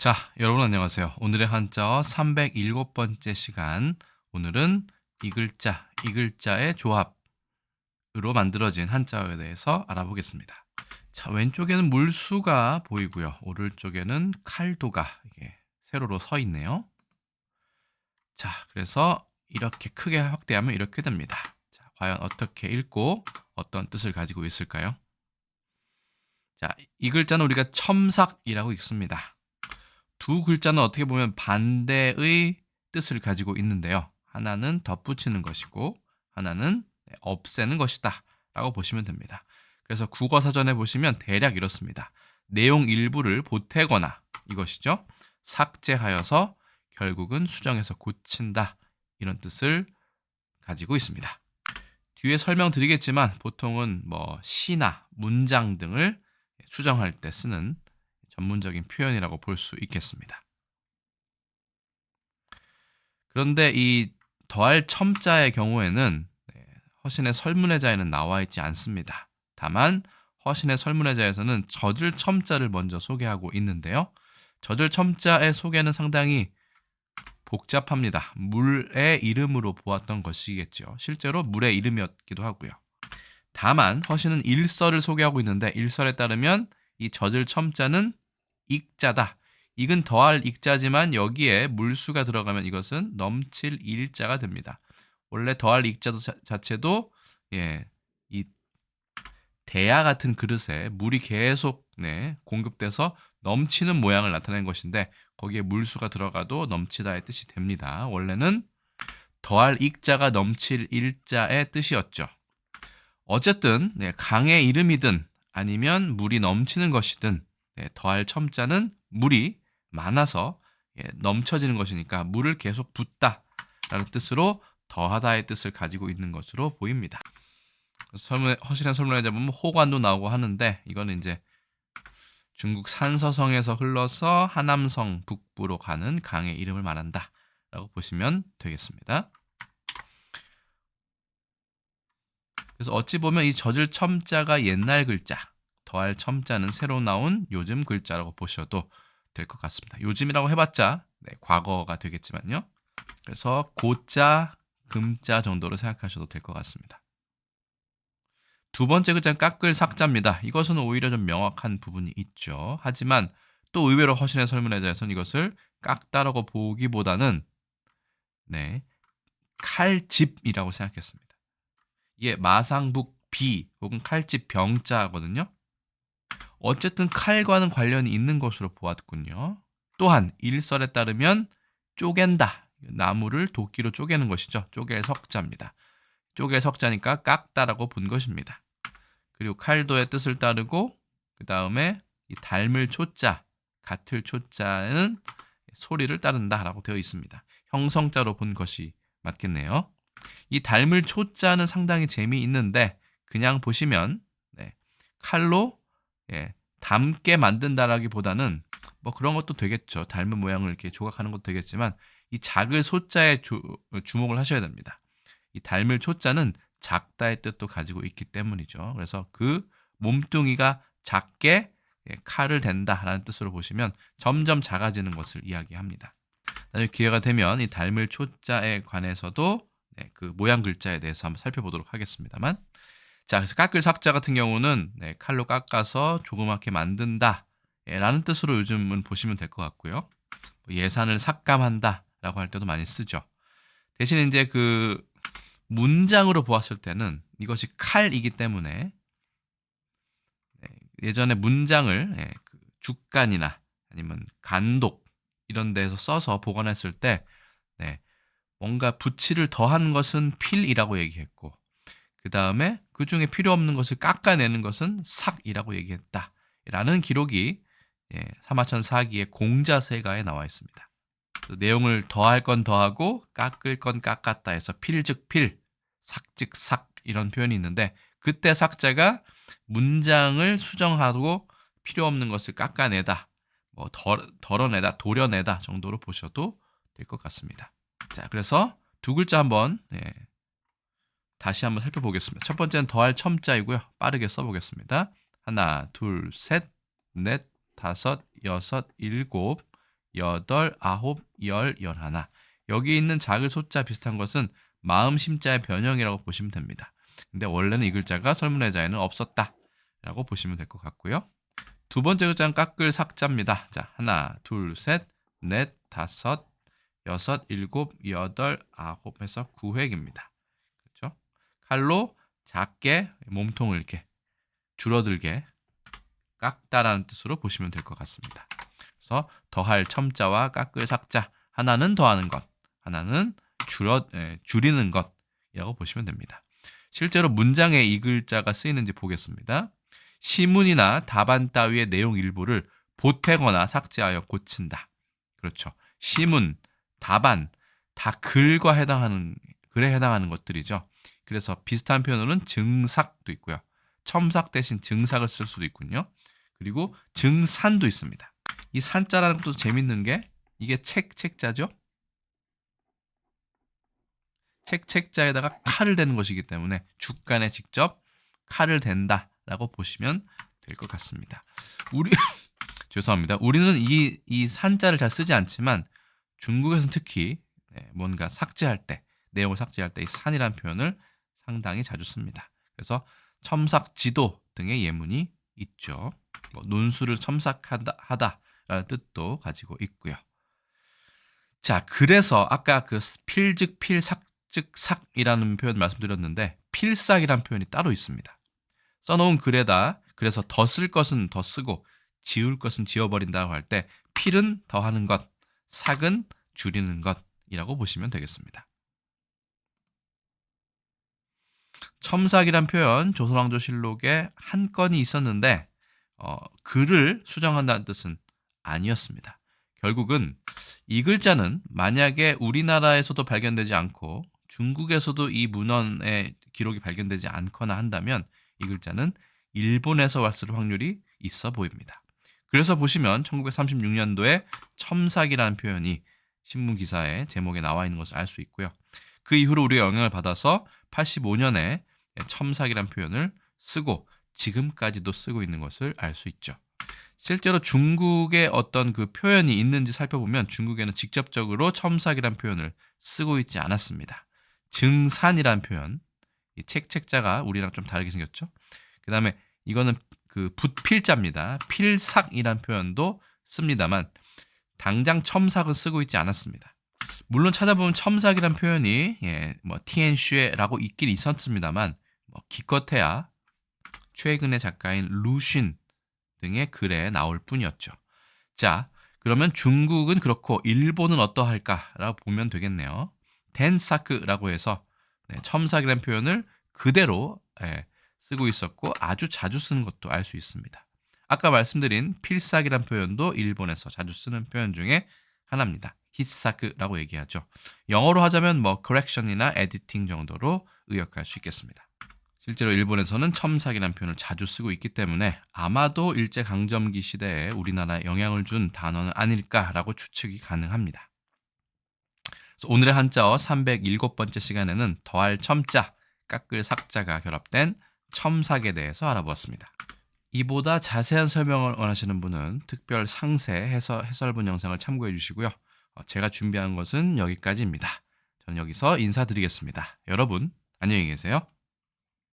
자, 여러분 안녕하세요. 오늘의 한자어 307번째 시간. 오늘은 이 글자의 조합으로 만들어진 한자어에 대해서 알아보겠습니다. 자, 왼쪽에는 물수가 보이고요. 오른쪽에는 칼도가 이게 세로로 서 있네요. 자, 그래서 이렇게 크게 확대하면 이렇게 됩니다. 자, 과연 어떻게 읽고 어떤 뜻을 가지고 있을까요? 자, 이 글자는 우리가 첨삭이라고 읽습니다. 두 글자는 어떻게 보면 반대의 뜻을 가지고 있는데요. 하나는 덧붙이는 것이고 하나는 없애는 것이다 라고 보시면 됩니다. 그래서 국어사전에 보시면 대략 이렇습니다. 내용 일부를 보태거나 이것이죠. 삭제하여서 결국은 수정해서 고친다 이런 뜻을 가지고 있습니다. 뒤에 설명드리겠지만 보통은 시나 문장 등을 수정할 때 쓰는 전문적인 표현이라고 볼 수 있겠습니다. 그런데 이 더할 첨자의 경우에는 허신의 설문의자에는 나와 있지 않습니다. 다만 허신의 설문의자에서는 젖을 첨자를 먼저 소개하고 있는데요. 젖을 첨자의 소개는 상당히 복잡합니다. 물의 이름으로 보았던 것이겠죠. 실제로 물의 이름이었기도 하고요. 다만 허신은 일설을 소개하고 있는데 일설에 따르면 이 젖을 첨자는 익자다. 익은 더할 익자지만 여기에 물수가 들어가면 이것은 넘칠 일자가 됩니다. 원래 더할 익자도 자체도 이 대야 같은 그릇에 물이 계속 공급돼서 넘치는 모양을 나타내는 것인데 거기에 물수가 들어가도 넘치다의 뜻이 됩니다. 원래는 더할 익자가 넘칠 일자의 뜻이었죠. 어쨌든 강의 이름이든 아니면 물이 넘치는 것이든 더할 첨자는 물이 많아서 넘쳐지는 것이니까 물을 계속 붓다라는 뜻으로 더하다의 뜻을 가지고 있는 것으로 보입니다. 허실한 설문의자 보면 호관도 나오고 하는데 이거는 이제 중국 산서성에서 흘러서 하남성 북부로 가는 강의 이름을 말한다라고 보시면 되겠습니다. 그래서 어찌 보면 이 젖을 첨자가 옛날 글자, 더할 첨자는 새로 나온 요즘 글자라고 보셔도 될 것 같습니다. 요즘이라고 해봤자 과거가 되겠지만요. 그래서 고자, 금자 정도로 생각하셔도 될 것 같습니다. 두 번째 글자는 깎을 삭자입니다. 이것은 오히려 좀 명확한 부분이 있죠. 하지만 또 의외로 허신의 설문의자에서는 이것을 깎다라고 보기보다는 칼집이라고 생각했습니다. 이게 마상북 비 혹은 칼집 병자거든요. 어쨌든 칼과는 관련이 있는 것으로 보았군요. 또한 일설에 따르면 쪼갠다. 나무를 도끼로 쪼개는 것이죠. 쪼갤 석자입니다. 쪼갤 석자니까 깎다라고 본 것입니다. 그리고 칼도의 뜻을 따르고 그 다음에 이 닮을 초자, 같을 초자는 소리를 따른다라고 되어 있습니다. 형성자로 본 것이 맞겠네요. 이 닮을 초자는 상당히 재미있는데 그냥 보시면 칼로 닮게 만든다라기보다는 그런 것도 되겠죠. 닮은 모양을 이렇게 조각하는 것도 되겠지만 이 작을 소자에 주목을 하셔야 됩니다. 이 닮을 초자는 작다의 뜻도 가지고 있기 때문이죠. 그래서 그 몸뚱이가 작게 칼을 댄다라는 뜻으로 보시면 점점 작아지는 것을 이야기합니다. 나중에 기회가 되면 이 닮을 초자에 관해서도 그 모양 글자에 대해서 한번 살펴보도록 하겠습니다만, 자, 그래서 깎을 삭자 같은 경우는 칼로 깎아서 조그맣게 만든다 라는 뜻으로 요즘은 보시면 될 것 같고요. 예산을 삭감한다라고 할 때도 많이 쓰죠. 대신 이제 그 문장으로 보았을 때는 이것이 칼이기 때문에 예전에 문장을 그 죽간이나 아니면 간독 이런 데서 써서 보관했을 때 뭔가 부치를 더한 것은 필이라고 얘기했고 그 다음에 그 중에 필요 없는 것을 깎아내는 것은 삭이라고 얘기했다라는 기록이 사마천 사기의 공자세가에 나와 있습니다. 내용을 더할 건 더하고 깎을 건 깎았다 해서 필즉 필, 삭즉 삭 이런 표현이 있는데 그때 삭자가 문장을 수정하고 필요 없는 것을 깎아내다, 덜어내다, 도려내다 정도로 보셔도 될 것 같습니다. 자, 그래서 두 글자 한번 다시 한번 살펴보겠습니다. 첫 번째는 더할 첨자이고요. 빠르게 써보겠습니다. 하나, 둘, 셋, 넷, 다섯, 여섯, 일곱, 여덟, 아홉, 열, 열하나. 여기 있는 작을 소자 비슷한 것은 마음 심자의 변형이라고 보시면 됩니다. 근데 원래는 이 글자가 설문의자에는 없었다 라고 보시면 될 것 같고요. 두 번째 글자는 깎을 삭자입니다. 자, 하나, 둘, 셋, 넷, 다섯, 여섯, 일곱, 여덟, 아홉 해서 9획입니다. 그렇죠? 칼로 작게 몸통을 이렇게 줄어들게 깎다라는 뜻으로 보시면 될 것 같습니다. 그래서 더할 첨자와 깎을 삭자, 하나는 더하는 것, 하나는 줄이는 것이라고 보시면 됩니다. 실제로 문장에 이 글자가 쓰이는지 보겠습니다. 시문이나 답안 따위의 내용 일부를 보태거나 삭제하여 고친다. 그렇죠. 시문, 답안 다 글에 해당하는 것들이죠. 그래서 비슷한 표현으로는 증삭도 있고요. 첨삭 대신 증삭을 쓸 수도 있군요. 그리고 증산도 있습니다. 이 산자라는 것도 재밌는 게 이게 책자죠. 책자에다가 칼을 대는 것이기 때문에 주간에 직접 칼을 댄다라고 보시면 될 것 같습니다. 죄송합니다. 우리는 이 산자를 잘 쓰지 않지만 중국에서는 특히 뭔가 삭제할 때, 내용을 삭제할 때 이 산이라는 표현을 상당히 자주 씁니다. 그래서 첨삭지도 등의 예문이 있죠. 논술을 첨삭하다라는 뜻도 가지고 있고요. 자, 그래서 아까 그 필즉 필삭즉 삭이라는 표현 말씀드렸는데 필삭이라는 표현이 따로 있습니다. 써놓은 글에다 그래서 더 쓸 것은 더 쓰고 지울 것은 지워버린다고 할 때 필은 더하는 것, 삭은 줄이는 것이라고 보시면 되겠습니다. 첨삭이란 표현 조선왕조실록에 한 건이 있었는데 글을 수정한다는 뜻은 아니었습니다. 결국은 이 글자는 만약에 우리나라에서도 발견되지 않고 중국에서도 이 문헌의 기록이 발견되지 않거나 한다면 이 글자는 일본에서 왔을 확률이 있어 보입니다. 그래서 보시면 1936년도에 첨삭이라는 표현이 신문 기사의 제목에 나와 있는 것을 알 수 있고요. 그 이후로 우리가 영향을 받아서 85년에 첨삭이라는 표현을 쓰고 지금까지도 쓰고 있는 것을 알 수 있죠. 실제로 중국에 어떤 그 표현이 있는지 살펴보면 중국에는 직접적으로 첨삭이라는 표현을 쓰고 있지 않았습니다. 증산이라는 표현, 이 책자가 우리랑 좀 다르게 생겼죠. 그 다음에 이거는 그 붓필자입니다. 필삭이라는 표현도 씁니다만 당장 첨삭은 쓰고 있지 않았습니다. 물론 찾아보면 첨삭이라는 표현이 티엔슈에라고 있긴 있었습니다만 기껏해야 최근의 작가인 루신 등의 글에 나올 뿐이었죠. 자, 그러면 중국은 그렇고 일본은 어떠할까라고 보면 되겠네요. 덴사크라고 해서 첨삭이라는 표현을 그대로 쓰고 있었고 아주 자주 쓰는 것도 알 수 있습니다. 아까 말씀드린 필삭이라는 표현도 일본에서 자주 쓰는 표현 중에 하나입니다. 히사크라고 얘기하죠. 영어로 하자면 correction이나 editing 정도로 의역할 수 있겠습니다. 실제로 일본에서는 첨삭이라는 표현을 자주 쓰고 있기 때문에 아마도 일제강점기 시대에 우리나라에 영향을 준 단어는 아닐까라고 추측이 가능합니다. 그래서 오늘의 한자어 307번째 시간에는 더할 첨자, 깎을 삭자가 결합된 첨삭에 대해서 알아보았습니다. 이보다 자세한 설명을 원하시는 분은 특별 상세 해설본 영상을 참고해 주시고요. 제가 준비한 것은 여기까지입니다. 저는 여기서 인사드리겠습니다. 여러분, 안녕히 계세요.